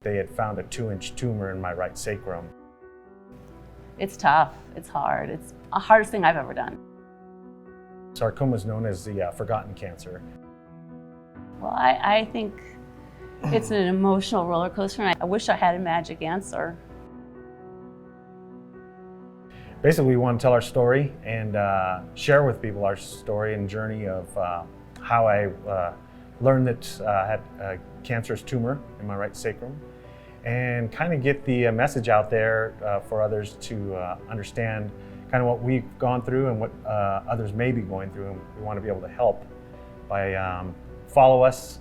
They had found a 2-inch tumor in my right sacrum. It's tough, it's hard. It's the hardest thing I've ever done. Sarcoma is known as the forgotten cancer. Well, I think it's an emotional roller coaster, and I wish I had a magic answer. Basically, we want to tell our story and share with people our story and journey of how I learned that I had a cancerous tumor in my right sacrum, and kind of get the message out there for others to understand kind of what we've gone through and what others may be going through, and we want to be able to help by follow us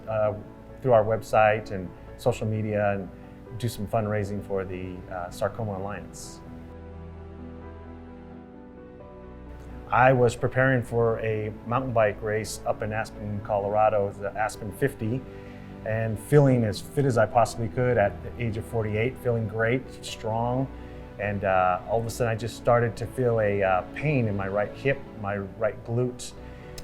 through our website and social media, and do some fundraising for the Sarcoma Alliance. I was preparing for a mountain bike race up in Aspen, Colorado, the Aspen 50, and feeling as fit as I possibly could at the age of 48, feeling great, strong, and all of a sudden I just started to feel a pain in my right hip, my right glute.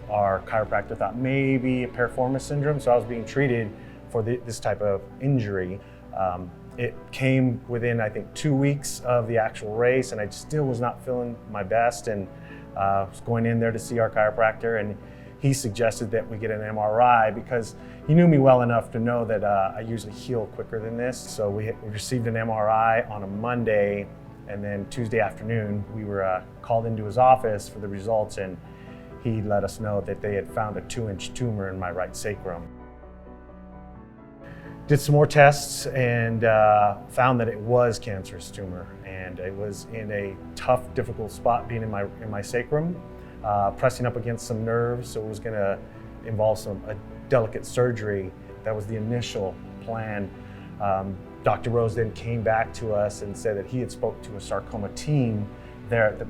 Our chiropractor thought maybe a piriformis syndrome, so I was being treated for this type of injury. It came within, I think, 2 weeks of the actual race, and I still was not feeling my best, and was going in there to see our chiropractor, and he suggested that we get an MRI because he knew me well enough to know that I usually heal quicker than this. So we received an MRI on a Monday, and then Tuesday afternoon we were called into his office for the results, and he let us know that they had found a 2-inch tumor in my right sacrum. Did some more tests and found that it was cancerous tumor, and it was in a tough, difficult spot, being in my sacrum, pressing up against some nerves, so it was going to involve a delicate surgery. That was the initial plan. Dr. Rose then came back to us and said that he had spoke to a sarcoma team there at the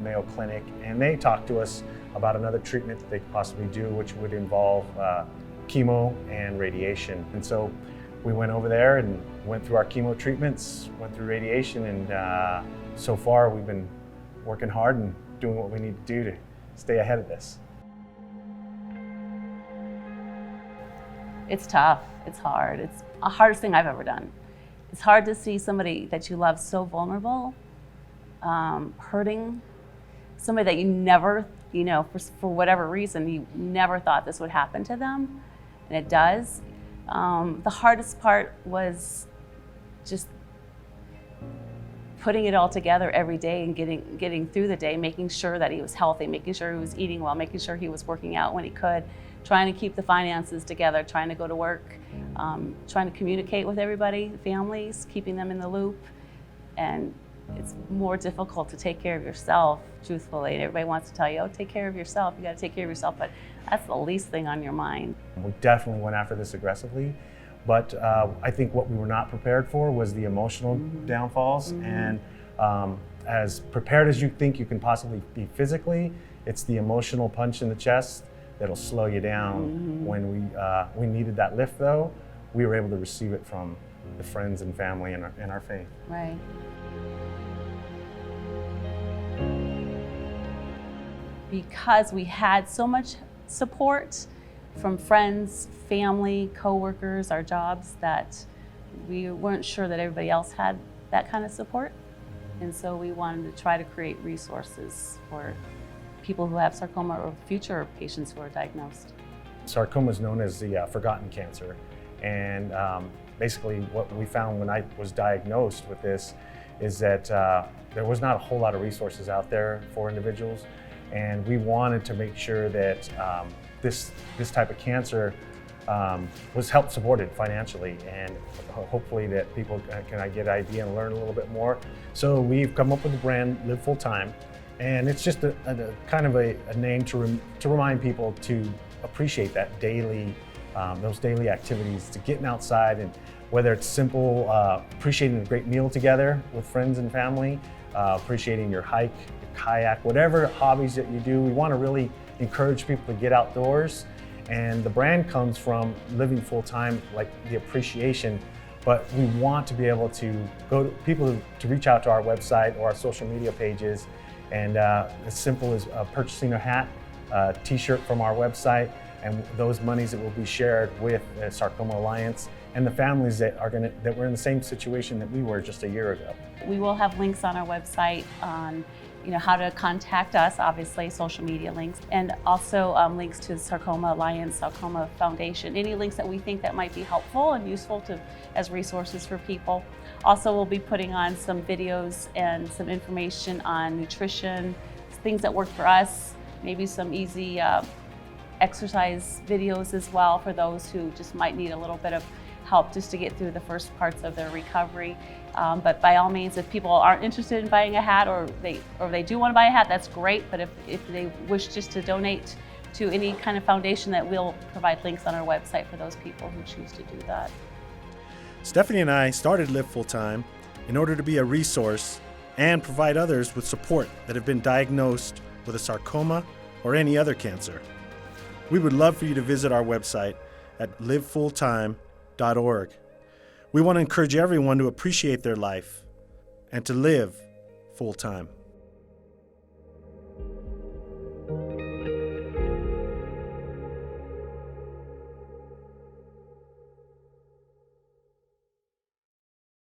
Mayo Clinic, and they talked to us about another treatment that they could possibly do, which would involve chemo and radiation. And so we went over there and went through our chemo treatments, went through radiation, and so far we've been working hard and doing what we need to do to stay ahead of this. It's tough, it's hard. It's the hardest thing I've ever done. It's hard to see somebody that you love so vulnerable, hurting, somebody that you never, for whatever reason, you never thought this would happen to them, and it does. The hardest part was just putting it all together every day and getting through the day, making sure that he was healthy, making sure he was eating well, making sure he was working out when he could, trying to keep the finances together, trying to go to work, trying to communicate with everybody, families, keeping them in the loop. And it's more difficult to take care of yourself, truthfully. Everybody wants to tell you, oh, take care of yourself, you gotta take care of yourself, but that's the least thing on your mind. We definitely went after this aggressively, but I think what we were not prepared for was the emotional downfalls. And as prepared as you think you can possibly be physically, it's the emotional punch in the chest that'll slow you down. When we needed that lift, though, we were able to receive it from the friends and family and our faith. Right. Because we had so much support from friends, family, coworkers, our jobs, that we weren't sure that everybody else had that kind of support. And so we wanted to try to create resources for people who have sarcoma or future patients who are diagnosed. Sarcoma is known as the forgotten cancer. And basically what we found when I was diagnosed with this is that there was not a whole lot of resources out there for individuals. And we wanted to make sure that this type of cancer was help supported financially, and hopefully that people can get an idea and learn a little bit more. So we've come up with the brand Live Full Time, and it's just a kind of a name to remind people to appreciate that daily, those daily activities, to getting outside, and whether it's simple, appreciating a great meal together with friends and family, appreciating your hike, kayak, whatever hobbies that you do. We want to really encourage people to get outdoors, and the brand comes from living full time, like the appreciation, but we want to be able to go to people to reach out to our website or our social media pages, and as simple as purchasing a hat, a t-shirt from our website, and those monies that will be shared with the Sarcoma Alliance, and the families that were in the same situation that we were just a year ago. We will have links on our website on how to contact us, obviously social media links, and also links to Sarcoma Alliance, Sarcoma Foundation, any links that we think that might be helpful and useful as resources for people. Also, we'll be putting on some videos and some information on nutrition, things that work for us, maybe some easy exercise videos as well for those who just might need a little bit of help just to get through the first parts of their recovery. But by all means, if people aren't interested in buying a hat or they do want to buy a hat, that's great. But if they wish just to donate to any kind of foundation, that we'll provide links on our website for those people who choose to do that. Stephanie and I started Live Full Time in order to be a resource and provide others with support that have been diagnosed with a sarcoma or any other cancer. We would love for you to visit our website at livefulltime.org. We want to encourage everyone to appreciate their life and to live full time.